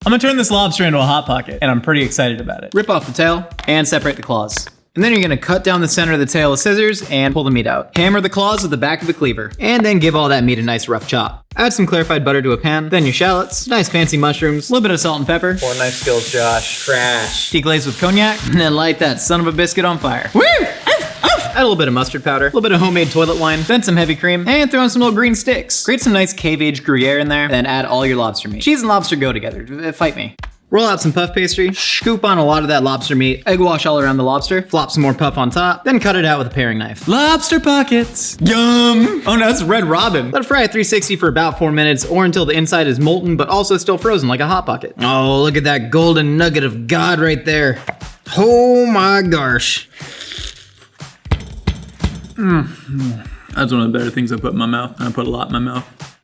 I'm gonna turn this lobster into a Hot Pocket, and I'm pretty excited about it. Rip off the tail and separate the claws. And then you're gonna cut down the center of the tail with scissors and pull the meat out. Hammer the claws with the back of the cleaver, and then give all that meat a nice rough chop. Add some clarified butter to a pan, then your shallots, nice fancy mushrooms, a little bit of salt and pepper. 4 knife skills, Josh. Trash. Deglaze with cognac, and then light that son of a biscuit on fire. Woo! Add a little bit of mustard powder, a little bit of homemade toilet wine, then some heavy cream, and throw in some little green sticks. Grate some nice cave-aged Gruyere in there, then add all your lobster meat. Cheese and lobster go together, fight me. Roll out some puff pastry, scoop on a lot of that lobster meat, egg wash all around the lobster, flop some more puff on top, then cut it out with a paring knife. Lobster pockets! Yum! Oh no, that's Red Robin. Let it fry at 360 for about 4 minutes, or until the inside is molten but also still frozen like a Hot Pocket. Oh, look at that golden nugget of God right there. Oh my gosh. That's one of the better things I put in my mouth, and I put a lot in my mouth.